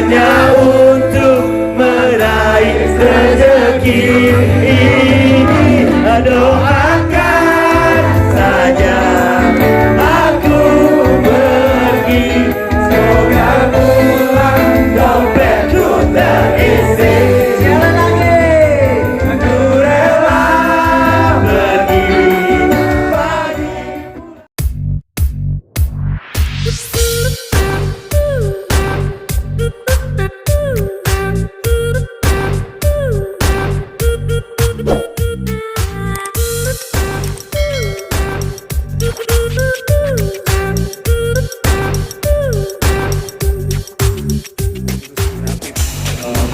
hanya untuk meraih rezeki ini. Doakan saja aku pergi, semoga pulang dompetku terisi. Jalan lagi, aku rela pergi pagi.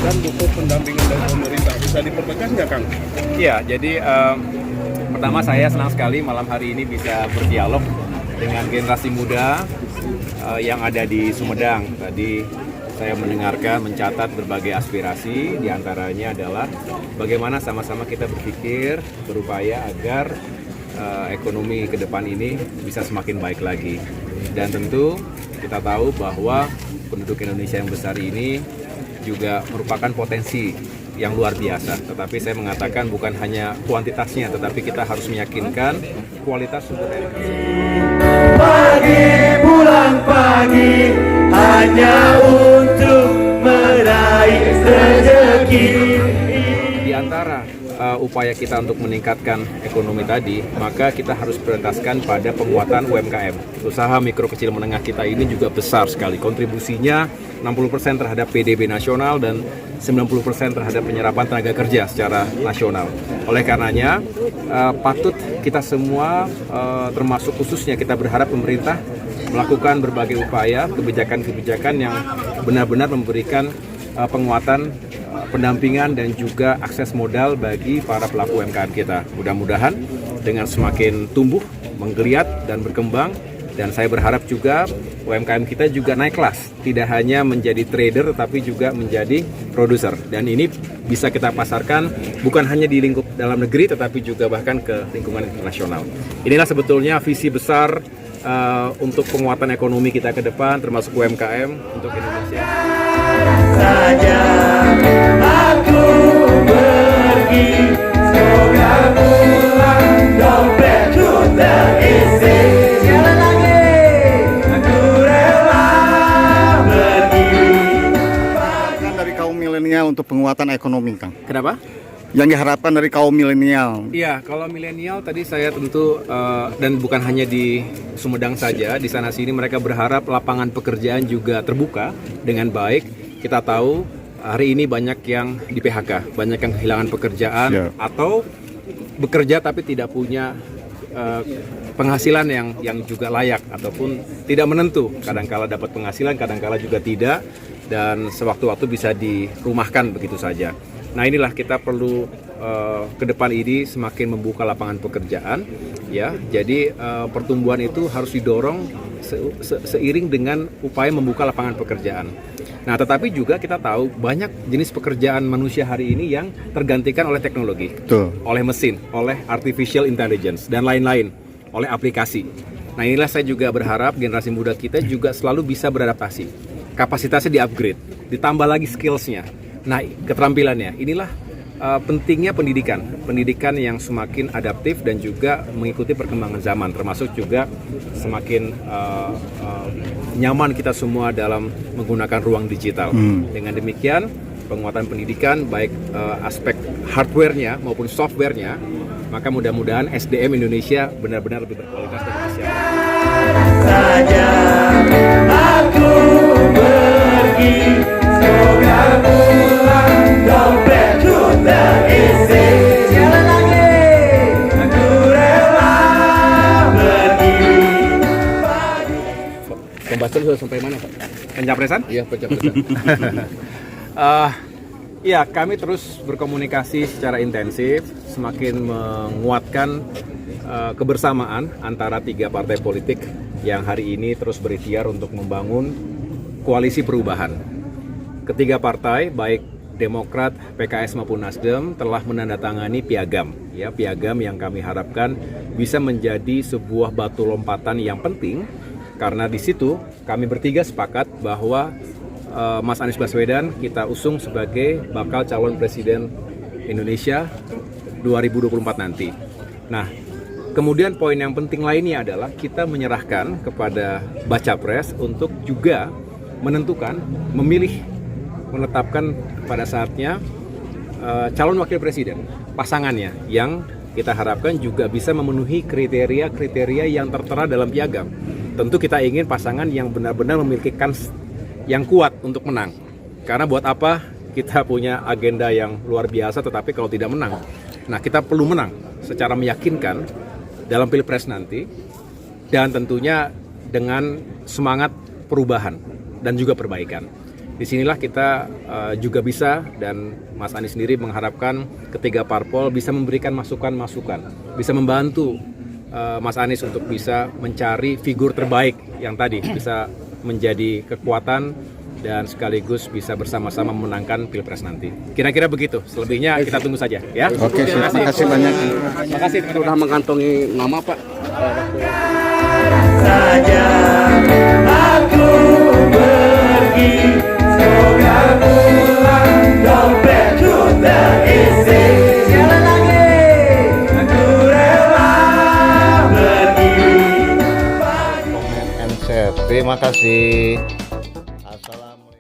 Dan buku pendampingan dari pemerintah bisa dipertegas nggak, Kang? Iya, jadi pertama saya senang sekali malam hari ini bisa berdialog dengan generasi muda yang ada di Sumedang. Tadi saya mendengarkan, mencatat berbagai aspirasi, diantaranya adalah bagaimana sama-sama kita berpikir, berupaya agar ekonomi ke depan ini bisa semakin baik lagi. Dan tentu kita tahu bahwa penduduk Indonesia yang besar ini juga merupakan potensi yang luar biasa. Tetapi saya mengatakan bukan hanya kuantitasnya, tetapi kita harus meyakinkan kualitas sumber daya. Pagi pulang pagi hanya untuk meraih rezeki. Di antara upaya kita untuk meningkatkan ekonomi tadi, maka kita harus prioritaskan pada penguatan UMKM. Usaha mikro kecil menengah kita ini juga besar sekali. Kontribusinya 60% terhadap PDB nasional dan 90% terhadap penyerapan tenaga kerja secara nasional. Oleh karenanya, patut kita semua, termasuk khususnya kita berharap pemerintah melakukan berbagai upaya, kebijakan-kebijakan yang benar-benar memberikan penguatan, pendampingan dan juga akses modal bagi para pelaku UMKM kita. Mudah-mudahan dengan semakin tumbuh, menggeliat dan berkembang, dan saya berharap juga UMKM kita juga naik kelas, tidak hanya menjadi trader tetapi juga menjadi produser. Dan ini bisa kita pasarkan bukan hanya di lingkup dalam negeri tetapi juga bahkan ke lingkungan internasional. Inilah sebetulnya visi besar untuk penguatan ekonomi kita ke depan, termasuk UMKM untuk Indonesia. Saja aku pergi, semoga pulang dompetku terisi. Jalan lagi, aku rela pergi. Kan dari kaum milenial untuk penguatan ekonomi, Kang. Kenapa? Yang diharapkan dari kaum milenial. Iya, kalau milenial tadi saya tentu dan bukan hanya di Sumedang saja, di sana sini mereka berharap lapangan pekerjaan juga terbuka dengan baik. Kita tahu hari ini banyak yang di PHK, banyak yang kehilangan pekerjaan atau bekerja tapi tidak punya penghasilan yang juga layak ataupun tidak menentu. Kadangkala dapat penghasilan, kadangkala juga tidak, dan sewaktu-waktu bisa dirumahkan begitu saja. Nah, inilah kita perlu ke depan ini semakin membuka lapangan pekerjaan, ya. Jadi pertumbuhan itu harus didorong seiring dengan upaya membuka lapangan pekerjaan. Nah, tetapi juga kita tahu banyak jenis pekerjaan manusia hari ini yang tergantikan oleh teknologi, oleh mesin, oleh artificial intelligence dan lain-lain, oleh aplikasi. Nah, inilah saya juga berharap generasi muda kita juga selalu bisa beradaptasi, kapasitasnya di-upgrade, ditambah lagi skills-nya. Nah, keterampilannya, inilah pentingnya pendidikan yang semakin adaptif dan juga mengikuti perkembangan zaman, termasuk juga semakin nyaman kita semua dalam menggunakan ruang digital. Dengan demikian, penguatan pendidikan baik aspek hardware-nya maupun software-nya, maka mudah-mudahan SDM Indonesia benar-benar lebih berkualitas dan efisien. Saja aku pergi, semoga pulang dompetku terisi. Jalan lagi, aku rela pergi. Pembahasan sudah sampai mana, Pak? Pencapresan? Iya, pencapresan. Ya, kami terus berkomunikasi secara intensif, semakin menguatkan kebersamaan antara tiga partai politik yang hari ini terus berikhtiar untuk membangun koalisi perubahan. Ketiga partai, baik Demokrat, PKS maupun Nasdem, telah menandatangani piagam. Ya, piagam yang kami harapkan bisa menjadi sebuah batu lompatan yang penting, karena di situ kami bertiga sepakat bahwa Mas Anies Baswedan kita usung sebagai bakal calon presiden Indonesia 2024 nanti. Nah, kemudian poin yang penting lainnya adalah kita menyerahkan kepada Baca Pres untuk juga menentukan, menetapkan pada saatnya calon wakil presiden, pasangannya yang kita harapkan juga bisa memenuhi kriteria-kriteria yang tertera dalam piagam. Tentu kita ingin pasangan yang benar-benar memiliki kans yang kuat untuk menang. Karena buat apa kita punya agenda yang luar biasa tetapi kalau tidak menang. Nah, kita perlu menang secara meyakinkan dalam Pilpres nanti dan tentunya dengan semangat perubahan dan juga perbaikan. Disinilah kita juga bisa dan Mas Anies sendiri mengharapkan ketiga parpol bisa memberikan masukan-masukan, bisa membantu Mas Anies untuk bisa mencari figur terbaik yang tadi bisa menjadi kekuatan dan sekaligus bisa bersama-sama memenangkan Pilpres nanti. Kira-kira begitu. Selebihnya kita tunggu saja, ya. Oke, terima kasih banyak. Terima kasih teman-teman. Sudah mengantongi nama Pak. Saja aku pergi, semoga pulang dompetku terisi. Sekali lagi, aku rela pergi. Terima kasih. Assalamualaikum.